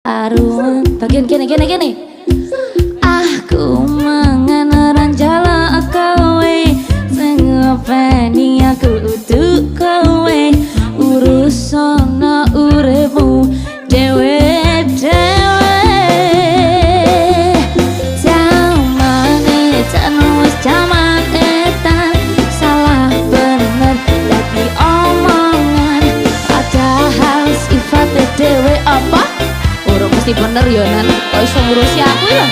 Aruan bagian gini aku mangan ranjala kowe sing ngopeni aku utuk kowe urusono uripmu dewe-dewe zamane jan wis jaman etan salah bener dadi omongan padahal sifatnya dewe apa? Urung mesti bener ya nan, kok iso ngurusi aku ya?